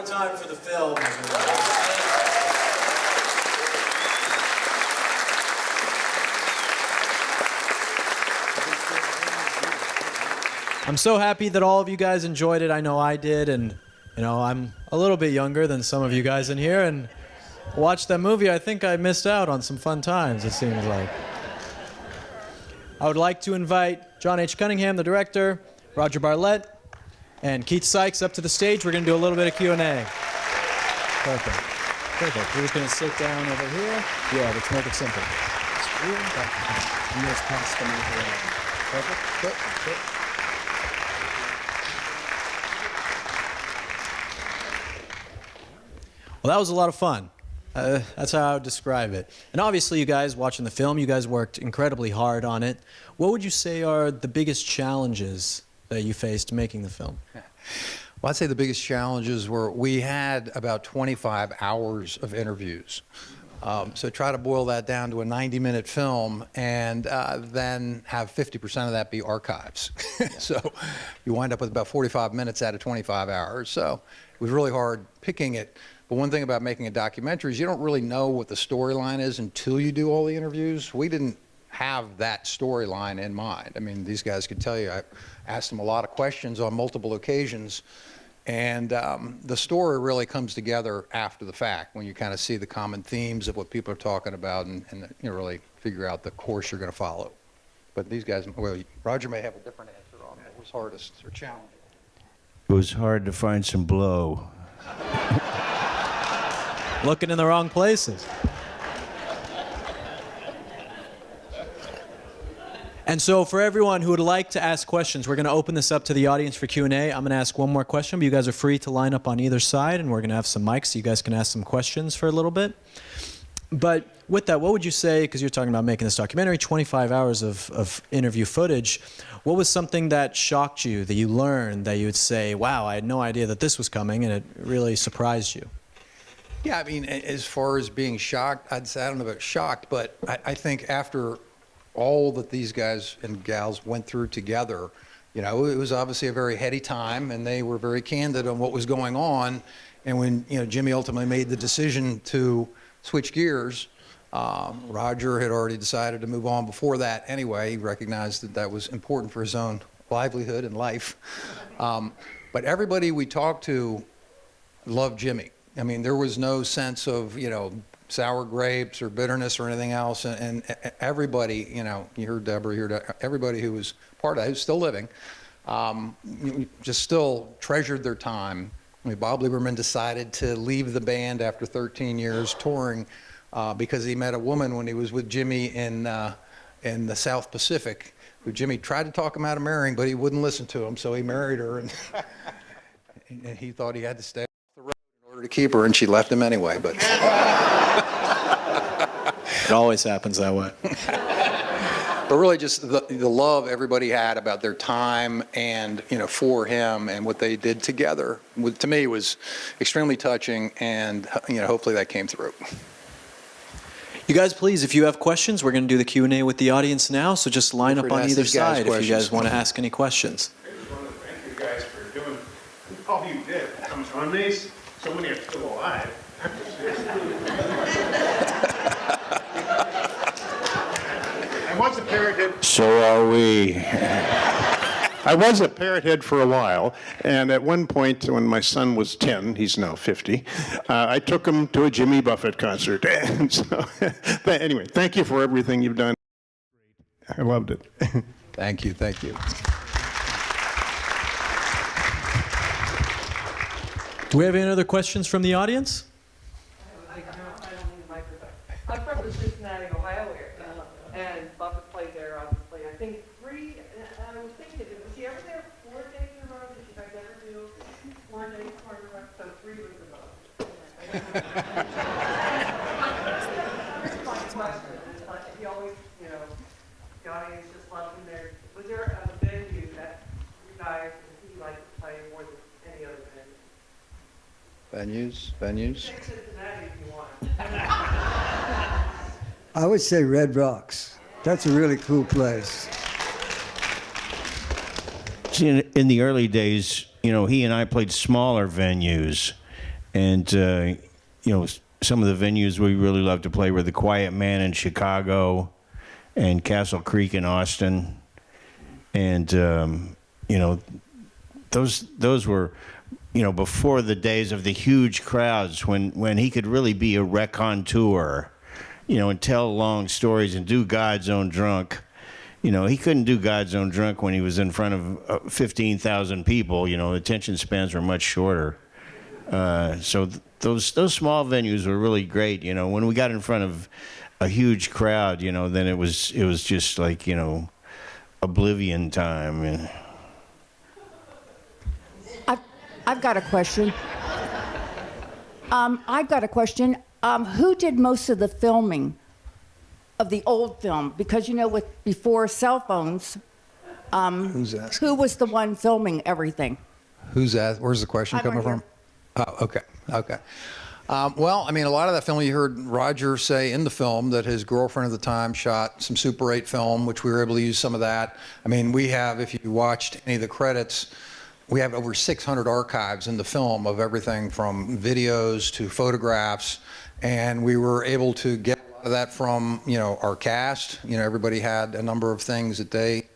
time for the film. I'm so happy that all of you guys enjoyed it. I know I did, and you know, I'm a little bit younger than some of you guys in here, and watched that movie. I think I missed out on some fun times, it seems like. I would like to invite John H. Cunningham, the director, Roger Bartlett, and Keith Sykes up to the stage. We're going to do a little bit of Q&A. Perfect. Perfect. We're just going to sit down over here. Yeah, let's make it simple. And just pass them over there. Perfect. Good. Well, that was a lot of fun. That's how I would describe it. And obviously, you guys watching the film, you guys worked incredibly hard on it. What would you say are the biggest challenges that you faced making the film? Well, I'd say the biggest challenges were we had about 25 hours of interviews. So try to boil that down to a 90-minute film and then have 50% of that be archives. So you wind up with about 45 minutes out of 25 hours. So it was really hard picking it. But one thing about making a documentary is you don't really know what the storyline is until you do all the interviews. We didn't have that storyline in mind. I mean, these guys could tell you, I asked them a lot of questions on multiple occasions, and the story really comes together after the fact when you kind of see the common themes of what people are talking about and you know, really figure out the course you're going to follow. But these guys, well, Roger may have a different answer on what was hardest or challenging. It was hard to find some blow. Looking in the wrong places. And so for everyone who would like to ask questions, we're going to open this up to the audience for Q&A. I'm going to ask one more question, but you guys are free to line up on either side, and we're going to have some mics so you guys can ask some questions for a little bit. But with that, what would you say, because you're talking about making this documentary, 25 hours of interview footage, what was something that shocked you, that you learned, that you would say, wow, I had no idea that this was coming, and it really surprised you? Yeah, I mean, as far as being shocked, I'd say I don't know about shocked, but I think after all that these guys and gals went through together, you know, it was obviously a very heady time, and they were very candid on what was going on. And when, you know, Jimmy ultimately made the decision to switch gears, Roger had already decided to move on before that anyway. He recognized that that was important for his own livelihood and life. But everybody we talked to loved Jimmy. I mean, there was no sense of, you know, sour grapes or bitterness or anything else. And everybody, you know, you heard Deborah, you heard everybody who was part of it, who's still living, just still treasured their time. I mean, Bob Lieberman decided to leave the band after 13 years touring because he met a woman when he was with Jimmy in the South Pacific, who Jimmy tried to talk him out of marrying, but he wouldn't listen to him, so he married her. And, and he thought he had to stay off the road in order to keep her, and she left him anyway. But it always happens that way. But really just the love everybody had about their time and, you know, for him and what they did together, to me, was extremely touching, and, you know, hopefully that came through. You guys, please, if you have questions, we're going to do the Q&A with the audience now, so just line up on either side if you guys want to ask any questions. I just want to thank you guys for doing all you did. Comes on these, so many are still alive. I was a parrot head. So are we. I was a parrot head for a while, and at one point when my son was 10, he's now 50, I took him to a Jimmy Buffett concert. And so, anyway, thank you for everything you've done. I loved it. Thank you, thank you. Do we have any other questions from the audience? I'm from the Cincinnati, Ohio area, and Buffett played there, obviously. I think three, and I was thinking, was he ever there 4 days in a row? Did you guys ever do 4 days part of it? So 3 was the most. My question is, he always, you know, the audience just loved him there. Was there a venue that you guys, he liked to play more than any other venue? Venues? Say Cincinnati if you want. I would say Red Rocks. That's a really cool place. See, in the early days, you know, he and I played smaller venues, And, some of the venues we really loved to play were the Quiet Man in Chicago and Castle Creek in Austin. And, those were, before the days of the huge crowds when he could really be a raconteur, and tell long stories and do God's Own Drunk. He couldn't do God's Own Drunk when he was in front of 15,000 people. Attention spans were much shorter. So those small venues were really great. When we got in front of a huge crowd, then it was just like, oblivion time. I've got a question. Who did most of the filming of the old film? Because before cell phones, Who's asking? who was the one filming everything? Who's that? Where's the question I'm coming right from? Oh, okay. Well, a lot of that film, you heard Roger say in the film that his girlfriend at the time shot some Super 8 film, which we were able to use some of that. We have, if you watched any of the credits, we have over 600 archives in the film of everything from videos to photographs, and we were able to get a lot of that from, our cast. Everybody had a number of things that they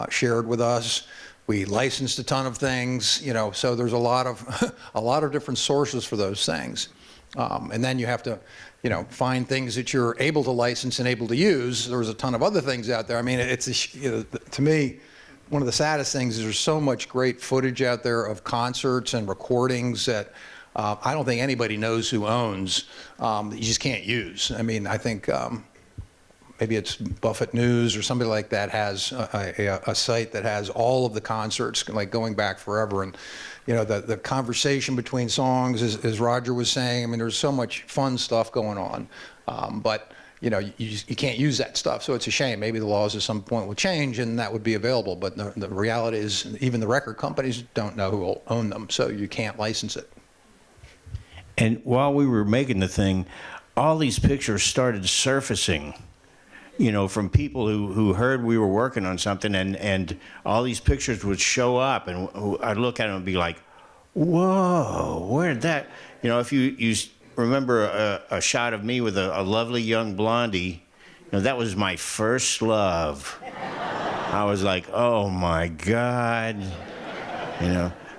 shared with us. We licensed a ton of things, so there's a lot of different sources for those things. And then you have to, find things that you're able to license and able to use. There was a ton of other things out there. To me, one of the saddest things is there's so much great footage out there of concerts and recordings that I don't think anybody knows who owns, that you just can't use. I think maybe it's Buffett News or somebody like that has a site that has all of the concerts, like going back forever. And, the conversation between songs, as Roger was saying, there's so much fun stuff going on. But you can't use that stuff, so it's a shame. Maybe the laws at some point will change and that would be available, but the reality is even the record companies don't know who will own them, so you can't license it. And while we were making the thing, all these pictures started surfacing, from people who heard we were working on something, and all these pictures would show up, and I'd look at them and be like, whoa, where did that, if you remember a shot of me with a lovely young blondie, that was my first love. I was like, oh my God.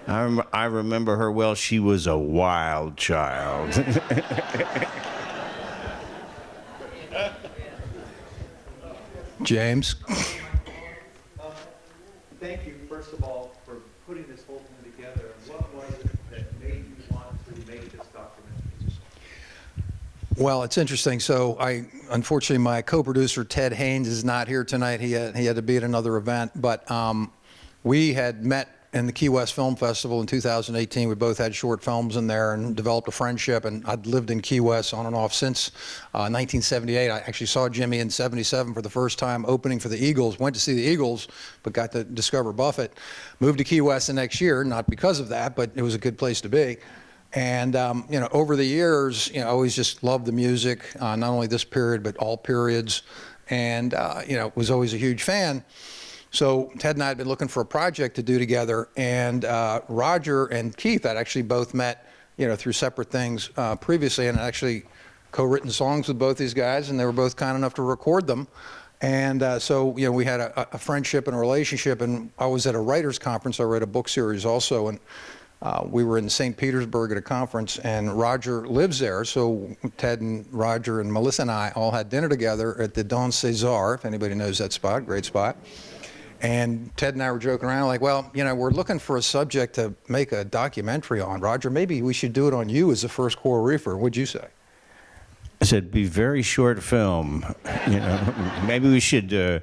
I remember her well. She was a wild child. James? Thank you, first of all, for putting this whole thing together. What was it that made you want to make this documentary? Well, it's interesting. So unfortunately, my co-producer, Ted Haynes, is not here tonight. He had to be at another event. But we had met in the Key West Film Festival in 2018. We both had short films in there and developed a friendship. And I'd lived in Key West on and off since 1978. I actually saw Jimmy in '77 for the first time opening for the Eagles. Went to see the Eagles, but got to discover Buffett. Moved to Key West the next year, not because of that, but it was a good place to be. And over the years, I always just loved the music, not only this period, but all periods. And, was always a huge fan. So Ted and I had been looking for a project to do together, and Roger and Keith had actually both met, through separate things previously, and actually co-written songs with both these guys, and they were both kind enough to record them. And so we had a friendship and a relationship, and I was at a writers' conference. I read a book series also, and we were in St. Petersburg at a conference, and Roger lives there. So Ted and Roger and Melissa and I all had dinner together at the Don Cesar, if anybody knows that spot, great spot. And Ted and I were joking around like, well, we're looking for a subject to make a documentary on. Roger, maybe we should do it on you as the first Coral Reefer. What'd you say? I said, be very short film. Maybe we should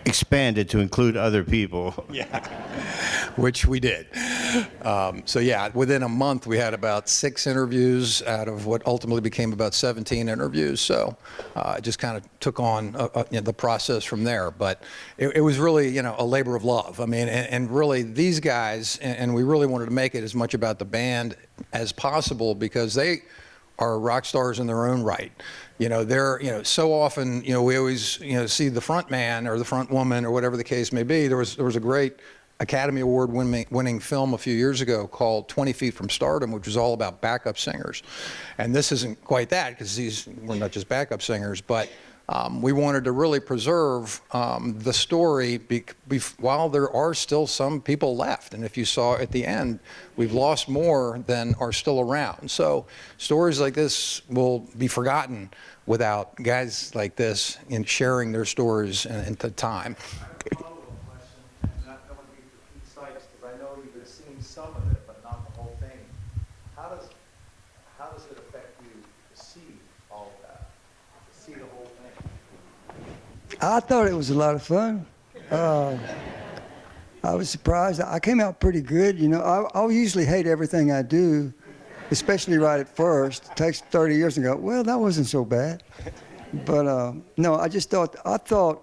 expand it to include other people. Yeah, which we did. So yeah, within a month we had about 6 interviews out of what ultimately became about 17 interviews. So it just kind of took on the process from there. But it was really, a labor of love. And really these guys, and we really wanted to make it as much about the band as possible because they are rock stars in their own right. They're, so often, we always, see the front man or the front woman or whatever the case may be. There was a great Academy Award winning film a few years ago called 20 Feet from Stardom, which was all about backup singers. And this isn't quite that, because we're not just backup singers, but we wanted to really preserve the story while there are still some people left. And if you saw at the end, we've lost more than are still around. So stories like this will be forgotten without guys like this in sharing their stories into time. Because I know you've seen some of it, but not the whole thing. How does it affect you to see all of that, to see the whole thing? I thought it was a lot of fun. I was surprised. I came out pretty good. You know, I usually hate everything I do, especially right at first. It takes 30 years to go, well, that wasn't so bad. But no, I thought,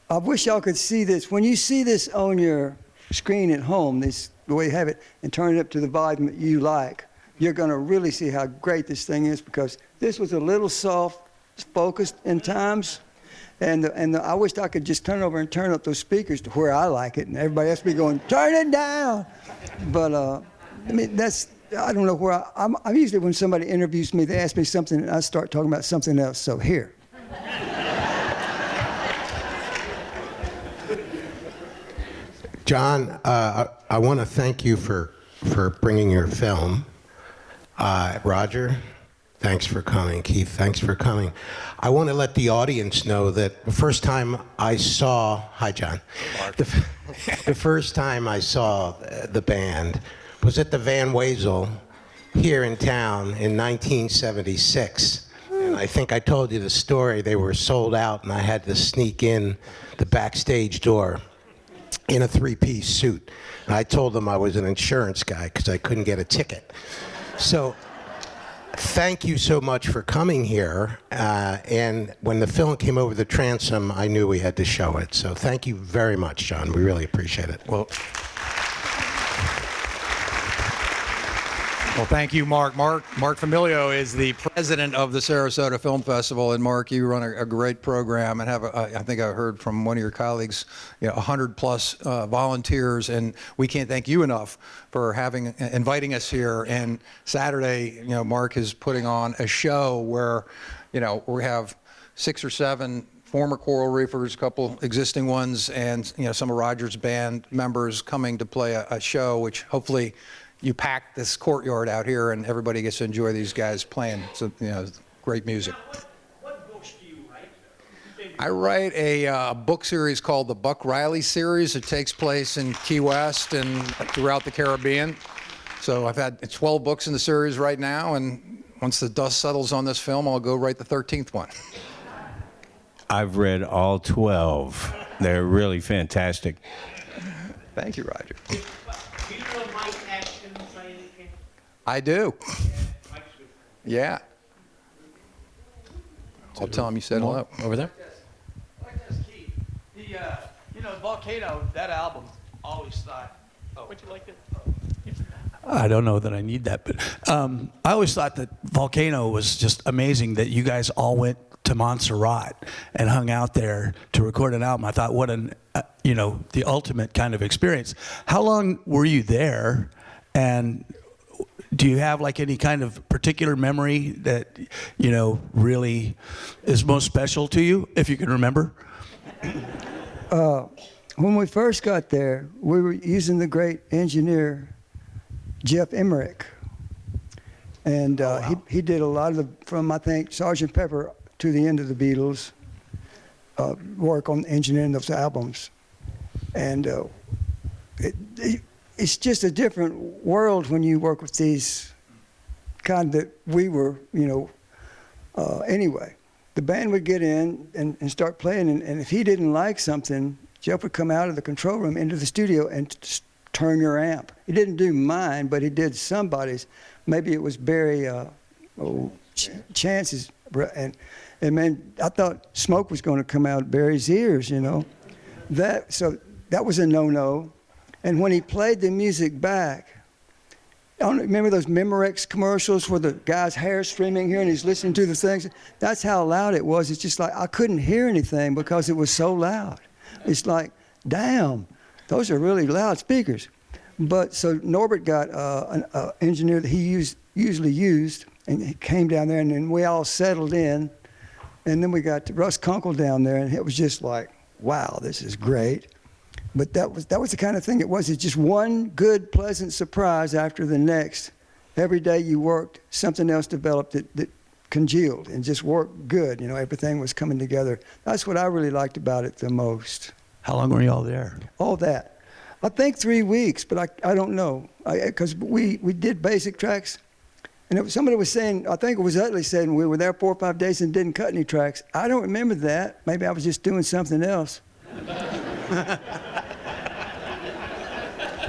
I wish y'all could see this. When you see this on your screen at home, the way you have it, and turn it up to the volume that you like, you're going to really see how great this thing is, because this was a little soft focused in times. And I wished I could just turn over and turn up those speakers to where I like it, and everybody else be going, turn it down. But I mean, I don't know where I'm usually, when somebody interviews me, they ask me something, and I start talking about something else. So here. John, I want to thank you for bringing your film. Roger, thanks for coming. Keith, thanks for coming. I want to let the audience know that the first time I saw, hi John, the first time I saw the band was at the Van Wezel here in town in 1976. And I think I told you the story. They were sold out, and I had to sneak in the backstage door in a three-piece suit. And I told them I was an insurance guy because I couldn't get a ticket. So thank you so much for coming here. And when the film came over the transom, I knew we had to show it. So thank you very much, John. We really appreciate it. Well, thank you, Mark. Mark Familio is the president of the Sarasota Film Festival, and Mark, you run a great program and have, I think I heard from one of your colleagues, 100+ volunteers, and we can't thank you enough for inviting us here. And Saturday, Mark is putting on a show where, we have 6 or 7 former Coral Reefers, a couple existing ones, and some of Roger's band members coming to play a show, which hopefully you pack this courtyard out here and everybody gets to enjoy these guys playing. So, great music. What books do you write? I write a book series called the Buck Riley series. It takes place in Key West and throughout the Caribbean. So I've had 12 books in the series right now, and once the dust settles on this film, I'll go write the 13th one. I've read all 12. They're really fantastic. Thank you, Roger. Do you know Mike Ashton by any chance? I do. Mike's good. Yeah. I'll tell him you said hello. Over there? Like this, Keith. The Volcano, that album, always thought. Would you like to? I don't know that I need that, but I always thought that Volcano was just amazing, that you guys all went to Montserrat and hung out there to record an album. I thought, what the ultimate kind of experience. How long were you there, and do you have like any kind of particular memory that really is most special to you, if you can remember? When we first got there, we were using the great engineer Jeff Emmerich, and he did a lot of from I think Sgt. Pepper to the end of the Beatles, work on engineering those albums. And it's just a different world when you work with these kind that we were, anyway. The band would get in and start playing, and if he didn't like something, Jeff would come out of the control room into the studio and turn your amp. He didn't do mine, but he did somebody's. Maybe it was Barry Chance's, and man, I thought smoke was going to come out of Barry's ears, So that was a no-no. And when he played the music back, I don't remember those Memorex commercials where the guy's hair streaming here and he's listening to the things. That's how loud it was. It's just like I couldn't hear anything because it was so loud. It's like, damn, those are really loud speakers. But so Norbert got an engineer that he usually used, and he came down there, and then we all settled in. And then we got Russ Kunkel down there, and it was just like, wow, this is great. But that was the kind of thing it was. It's just one good, pleasant surprise after the next. Every day you worked, something else developed that congealed and just worked good. You know, everything was coming together. That's what I really liked about it the most. How long were you all there? All that. I think 3 weeks, but I don't know. Because we did basic tracks. And somebody was saying, I think it was Utley saying we were there 4 or 5 days and didn't cut any tracks. I don't remember that. Maybe I was just doing something else.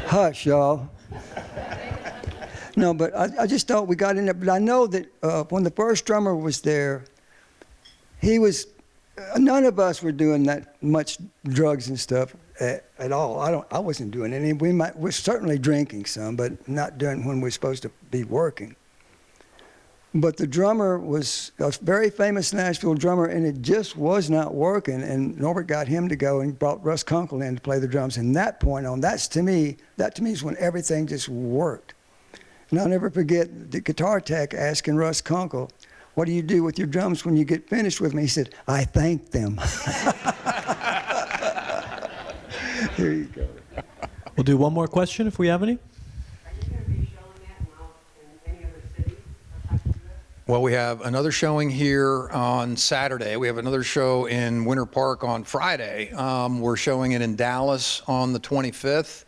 Hush, y'all. No, but I just thought we got in there. But I know that when the first drummer was there, he was, none of us were doing that much drugs and stuff at all. I wasn't doing any. We're certainly drinking some, but not doing when we're supposed to be working. But the drummer was a very famous Nashville drummer, and it just was not working. And Norbert got him to go and brought Russ Kunkel in to play the drums. And that point on, that to me is when everything just worked. And I'll never forget the guitar tech asking Russ Kunkel, "What do you do with your drums when you get finished with me?" He said, "I thank them." Here you go. We'll do one more question if we have any. Well, we have another showing here on Saturday. We have another show in Winter Park on Friday. We're showing it in Dallas on the 25th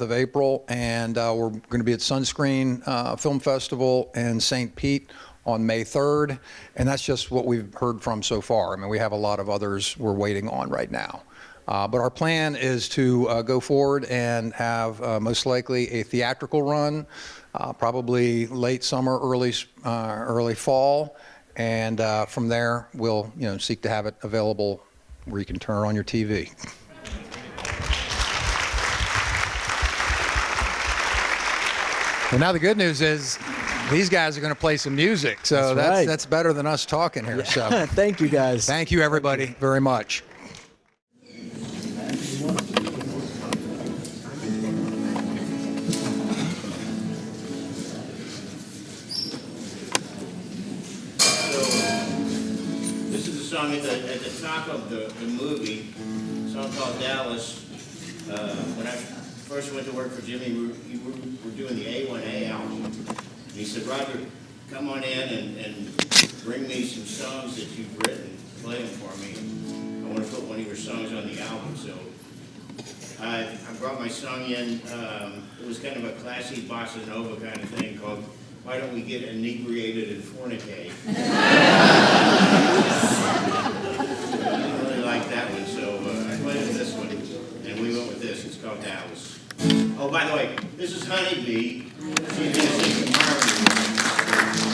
of April, and we're going to be at Sunscreen Film Festival in St. Pete on May 3rd, and that's just what we've heard from so far. I mean, we have a lot of others we're waiting on right now. But our plan is to go forward and have most likely a theatrical run, probably late summer, early fall, and from there we'll seek to have it available where you can turn it on your TV. Well, now the good news is these guys are going to play some music, so that's better than us talking here. So Thank you, guys. thank you everybody very much. Song at the top of the movie, a song called Dallas. When I first went to work for Jimmy, we were doing the A1A album. And he said, "Roger, come on in and bring me some songs that you've written, play them for me. I want to put one of your songs on the album." So I brought my song in. It was kind of a classy bossa nova kind of thing called "Why Don't We Get Inebriated and Fornicate." I didn't really like that one, so I played with this one, and we went with this. It's called Dallas. Oh, by the way, this is Honeybee. She's going to sing some harmony.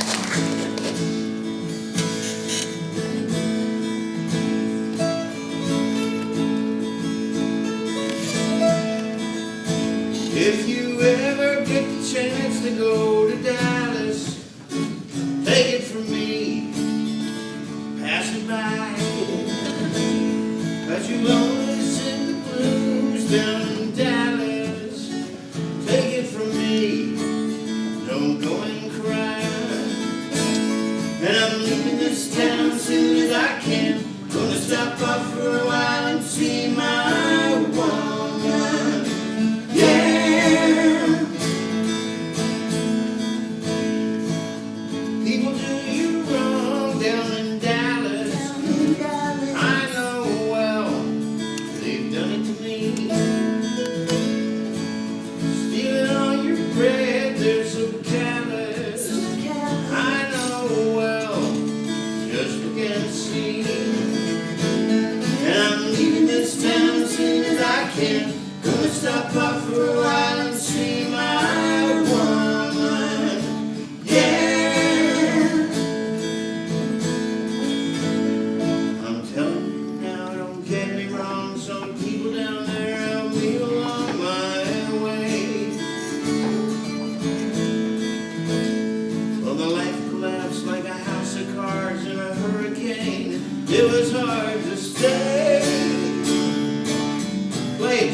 If you ever get the chance to go to Dallas, take it from me, pass it by. But you only sing the blues down in Dallas, take it from me, don't go and cry. And I'm leaving this town soon as I can, gonna stop off for a while and see my woman. Yeah. People do you wrong down in Dallas. I know well, they've done it to me. Stealing all your bread, they're so callous. I know well, just look and see. And I'm leaving this town as soon as I can. Gonna stop off for a while and see my woman. Yeah. I'm telling you now, don't get me wrong. Some people down there help me along my way. Well, the life collapsed like a house of cards in a hurricane. It was hard to stay. Play it,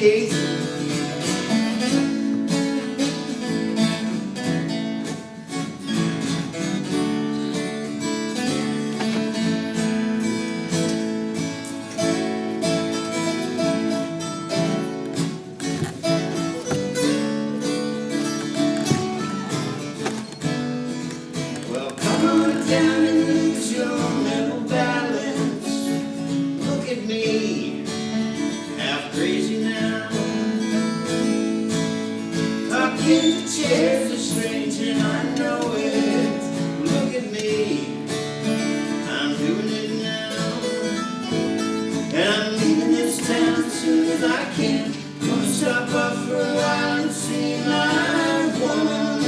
as I can. Gonna stop off for a while and see my woman.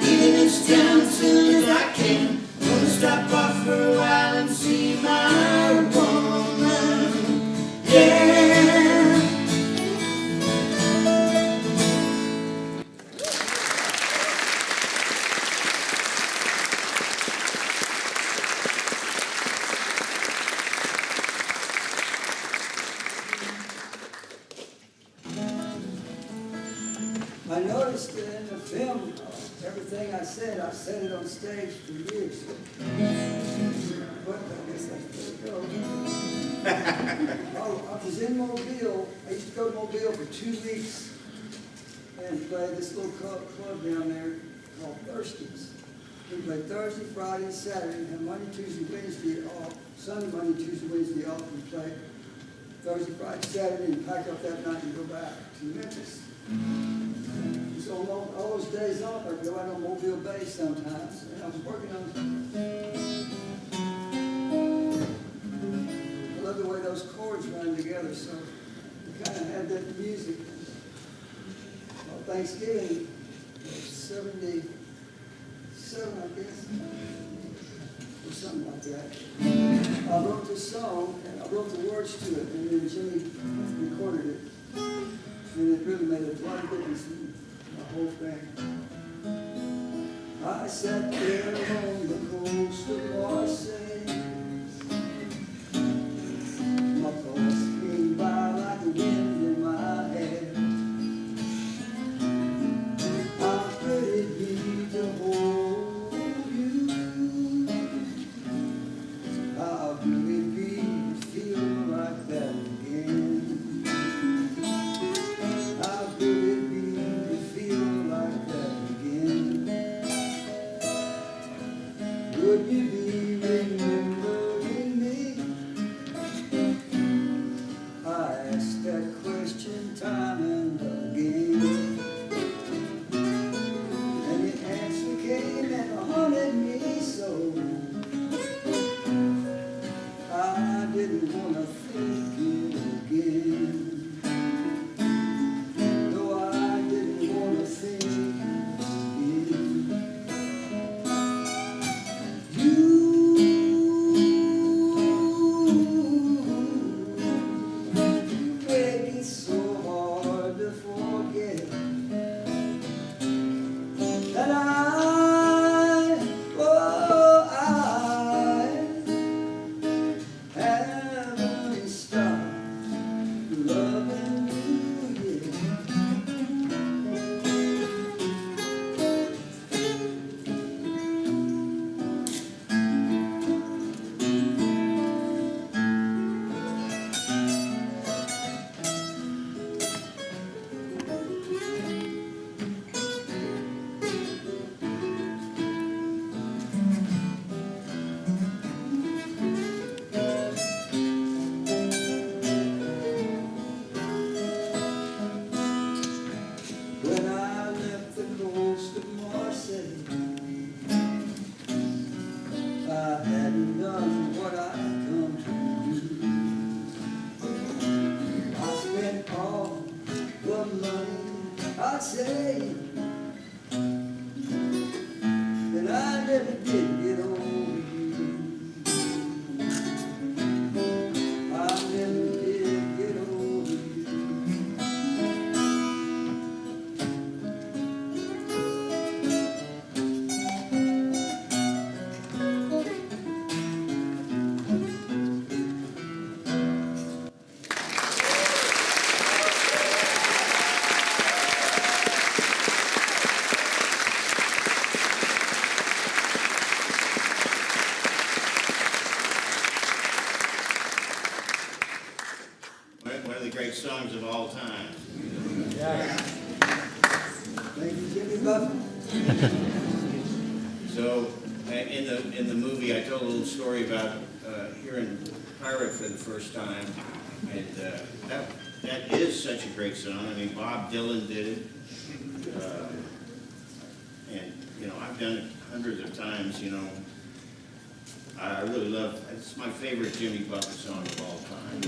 Leaving this town as soon as I can. Gonna stop off for a while and see my woman. Yeah. I noticed that in the film, everything I said it on stage for years. But I guess that's where it goes. I was in Mobile. I used to go to Mobile for 2 weeks and play this little club down there called Thurston's. We played Thursday, Friday, and Saturday, and Monday, Tuesday, Wednesday off. Sunday, Monday, Tuesday, Wednesday off. We played Thursday, Friday, Saturday, and pack up that night and go back to Memphis. So all those days off, I'd go out on Mobile Bay sometimes, and I was working on. I love the way those chords run together, so we kind of had that music. Well, Thanksgiving, 77, I guess, or something like that. I wrote this song, and I wrote the words to it, and then Jimmy recorded it. And it really made a lot of difference in the whole thing. I sat there on the coast of Marseille. My thoughts came by like the wind in my hair. How could it be to hold you? How could it be to feel like that again? How could it be to feel like that again? Would you be remembering me? I asked that question time and again, and the answer came and haunted me so. I didn't want to think it again. One of the great songs of all time. Thank you, Jimmy Buffett. So, in the movie, I told a little story about hearing Pirate for the first time, and that is such a great song. I mean, Bob Dylan did it, and I've done it hundreds of times. I really love. It's my favorite Jimmy Buffett song of all time.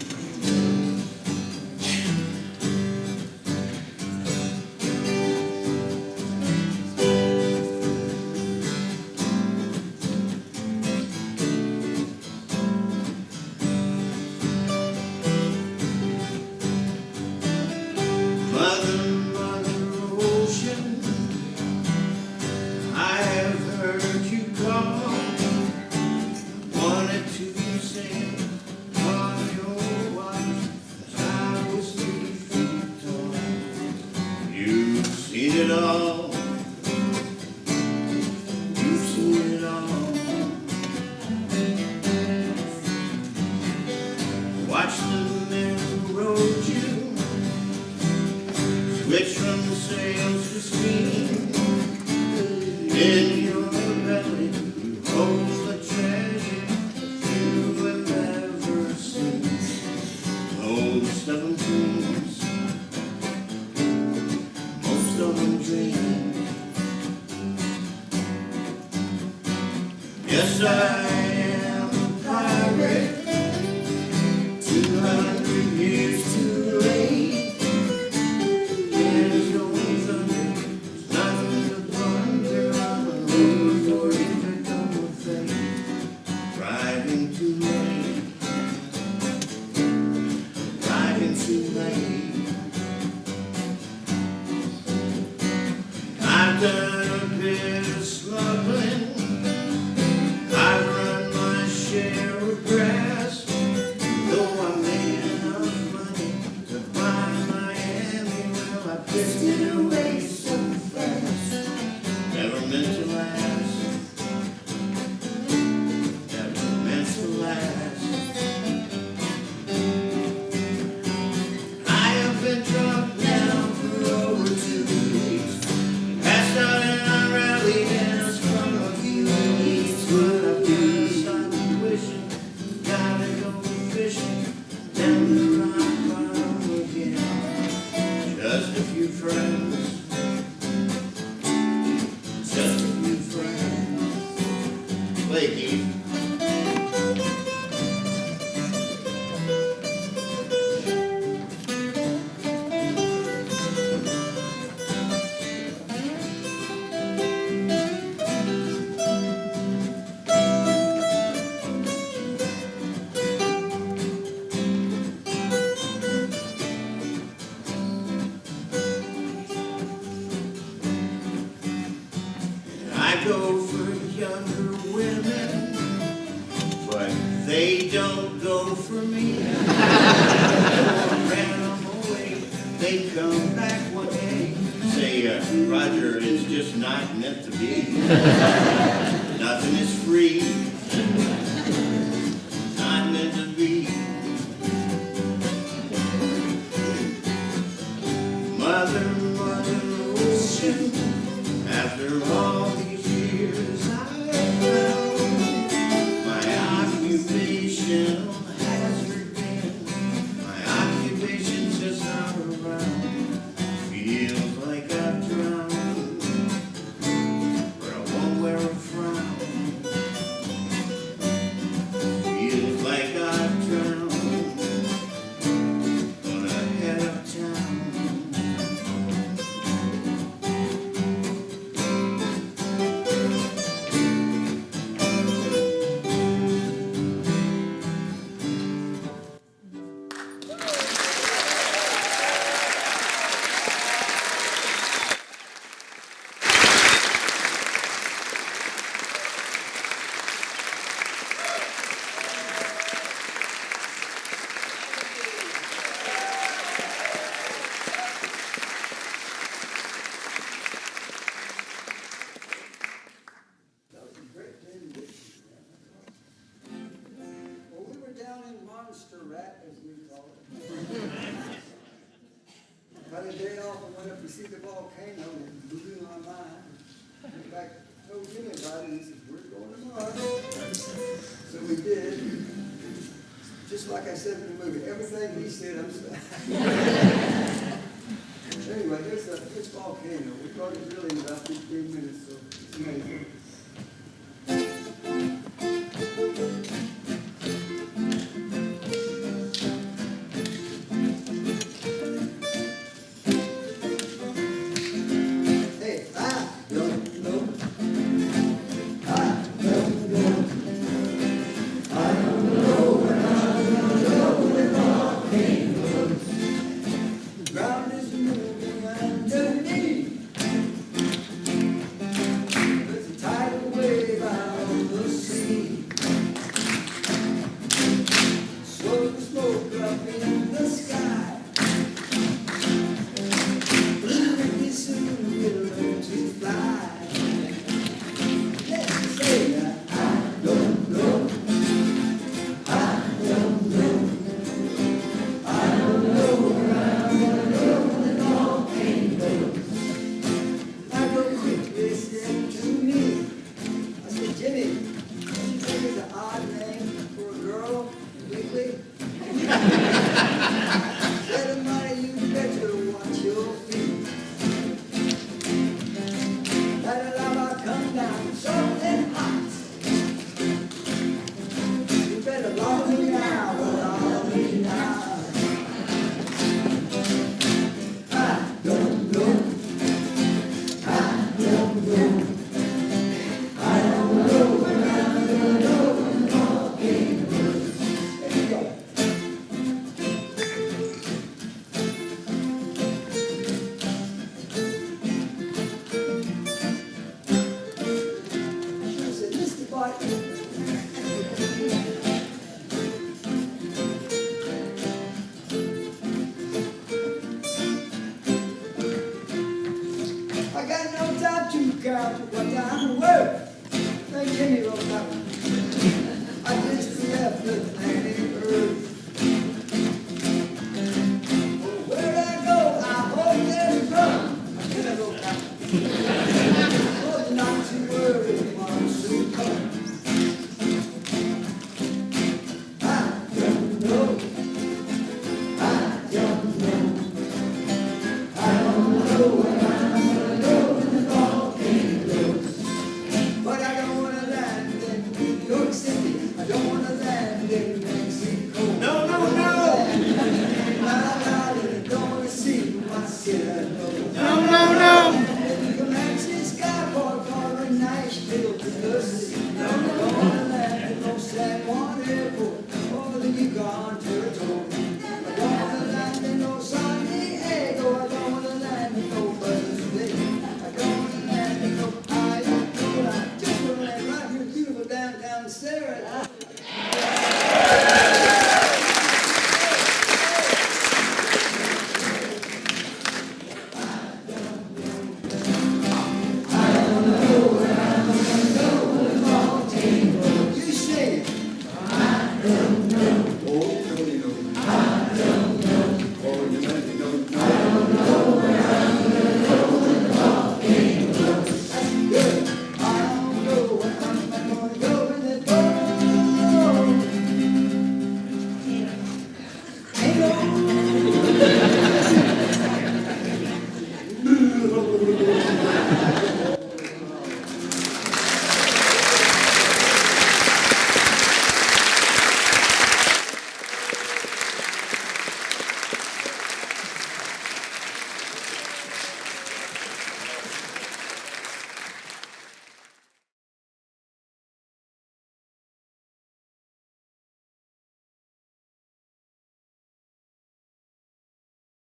They don't go for me. Ran them away. They come back one day. Say, Roger, it's just not meant to be. Nothing is free. Not meant to be. Mother, mother ocean, after all these years I found my occupation has been. My occupation's just not around. Feels like I've drowned, but I won't wear a frown. Feels like I've drowned, gonna head uptown. Well, we were down in Monster Rat, as we call it. Had a day off and went up to see the volcano and blew my mind. In fact, told Jimmy about it and he said, we're going tomorrow. So we did. Just like I said in the movie, everything he said, I'm saying. Anyway, this volcano, we started drilling in about 15 minutes, so it's amazing.